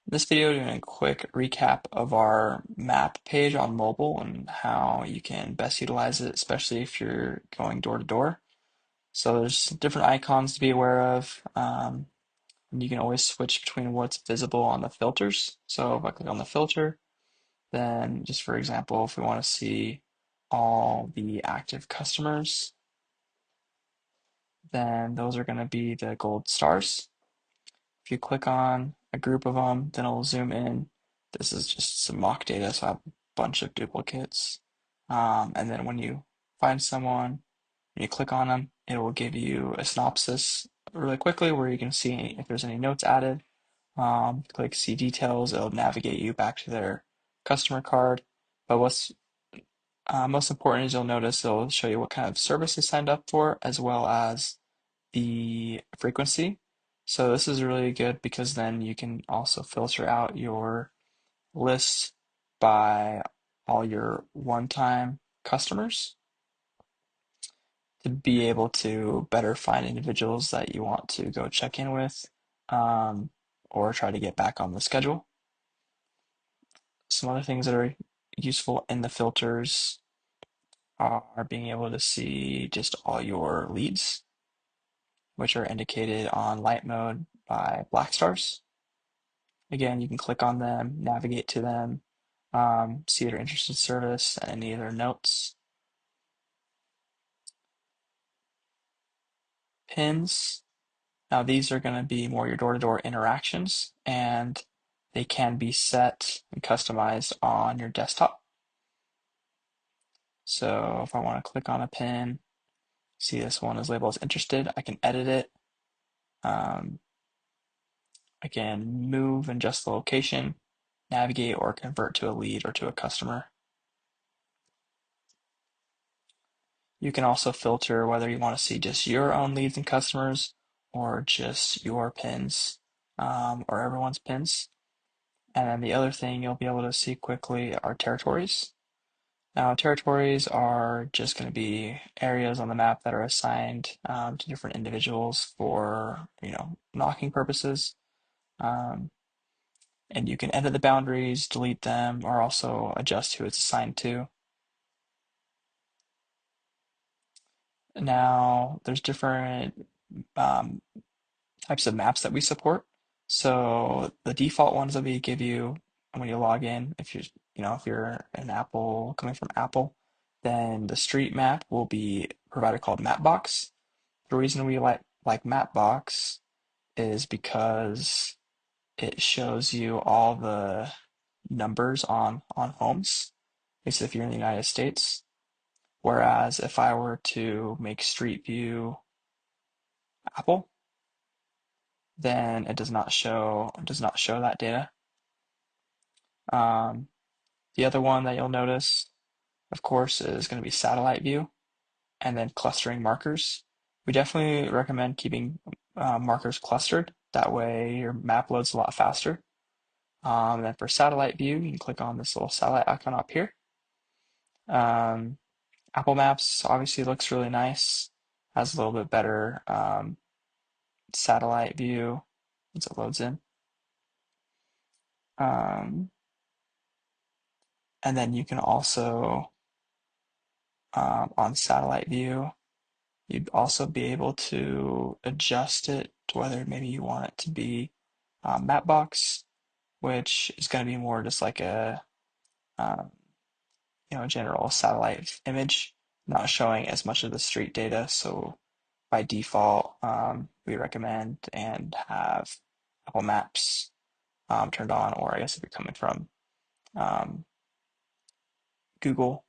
In this video, doing a quick recap of our map page on mobile and how you can best utilize it, especially if you're going door to door. So there's different icons to be aware of. And you can always switch between what's visible on the filters. So if I click on the filter, then just for example, if we want to see all the active customers, then those are going to be the gold stars. If you click on a group of them, then it'll zoom in. This is just some mock data, so I have a bunch of duplicates. And then when you find someone, when you click on them, it will give you a synopsis really quickly where you can see if there's any notes added. Click see details, it'll navigate you back to their customer card. But what's most important is you'll notice it'll show you what kind of service they signed up for, as well as the frequency. So this is really good because then you can also filter out your list by all your one-time customers to be able to better find individuals that you want to go check in with, um, or try to get back on the schedule. Some other things that are useful in the filters are being able to see just all your leads, which are indicated on light mode by black stars. Again, you can click on them, navigate to them, see their interest in service and any of their notes. Pins. Now these are going to be more your door-to-door interactions, and they can be set and customized on your desktop. So if I want to click on a pin, see this one is labeled as interested, I can edit it. I can move and adjust the location, navigate, or convert to a lead or to a customer. You can also filter whether you want to see just your own leads and customers or just your pins, or everyone's pins. And then the other thing you'll be able to see quickly are territories. Now, territories are just going to be areas on the map that are assigned to different individuals for, knocking purposes. Um, and you can edit the boundaries, delete them, or also adjust who it's assigned to. Now, there's different um, types of maps that we support. So the default ones that we give you when you log in, if you're an Apple coming from Apple, then the street map will be a provider called Mapbox. The reason we like Mapbox is because it shows you all the numbers on homes, at least if you're in the United States. Whereas if I were to make Street View Apple, then it does not show that data. Um, the other one that you'll notice, of course, is going to be satellite view and then clustering markers. We definitely recommend keeping markers clustered. That way your map loads a lot faster. Then for satellite view, you can click on this little satellite icon up here. Um, Apple Maps obviously looks really nice, has a little bit better satellite view once it loads in. Um, and then you can also, on satellite view, you'd also be able to adjust it to whether maybe you want it to be Mapbox, which is going to be more just like a um, general satellite image, not showing as much of the street data. So by default, we recommend and have Apple Maps turned on, or I guess if you're coming from um, Google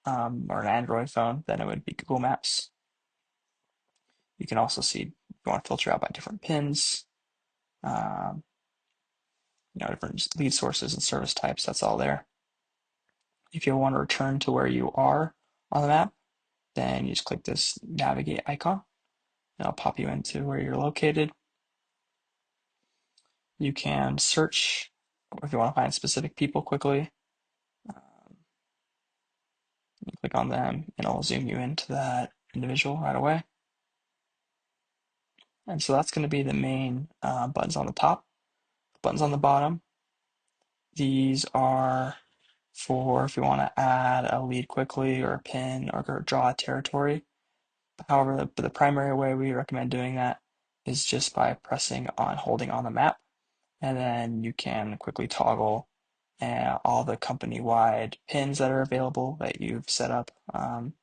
or an Android phone, then it would be Google Maps. You can also see if you want to filter out by different pins, um, different lead sources and service types. That's all there. If you want to return to where you are on the map, then you just click this navigate icon. And it'll pop you into where you're located. You can search if you want to find specific people quickly. You click on them and it'll zoom you into that individual right away. And so that's going to be the main buttons on the top. buttons on the bottom, these are for if you want to add a lead quickly or a pin or draw a territory. However, the primary way we recommend doing that is just by pressing on holding on the map, and then you can quickly toggle all the company-wide pins that are available that you've set up. And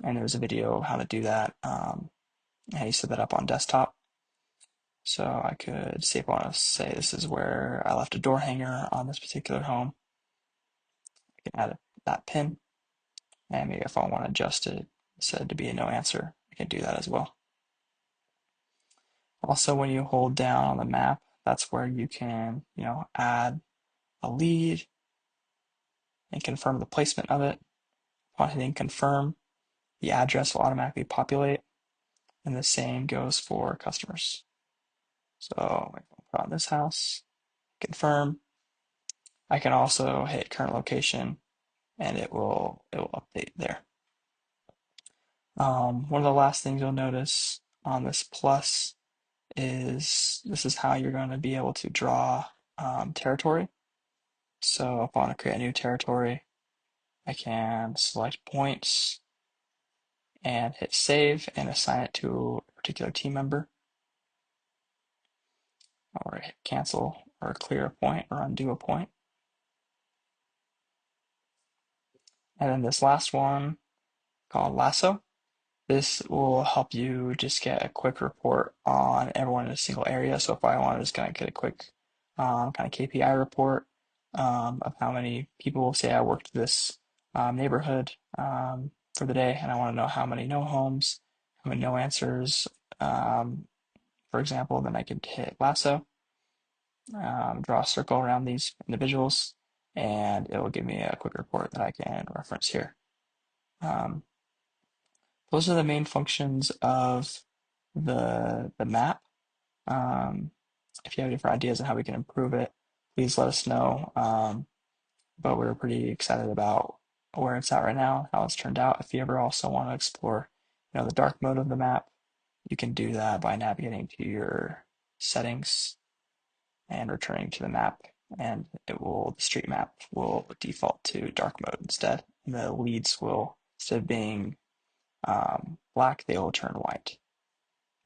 there's a video of how to do that, how you set that up on desktop. So I could say if I want to say this is where I left a door hanger on this particular home, I can add that pin. And maybe if I want to adjust it, set it to be a no answer, I can do that as well. Also, when you hold down on the map, that's where you can, add a lead and confirm the placement of it. Upon hitting confirm, the address will automatically populate, and the same goes for customers. So if I put on this house, confirm. I can also hit current location, and it will update there. One of the last things you'll notice on this plus is this is how you're going to be able to draw territory. So if I want to create a new territory, I can select points and hit save and assign it to a particular team member, or hit cancel or clear a point or undo a point. And then this last one called lasso. This will help you just get a quick report on everyone in a single area. So if I want to just kind of get a quick kind of KPI report of how many people, say I worked this neighborhood for the day, and I want to know how many no homes, how many no answers, for example, then I could hit lasso, draw a circle around these individuals, and it will give me a quick report that I can reference here. Um, those are the main functions of the map. Um, if you have different ideas on how we can improve it, please let us know. But we're pretty excited about where it's at right now, how it's turned out. If you ever also want to explore, the dark mode of the map, you can do that by navigating to your settings and returning to the map, and the street map will default to dark mode instead. The leads will, instead of being black, they will turn white.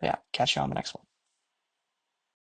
Yeah, catch you on the next one.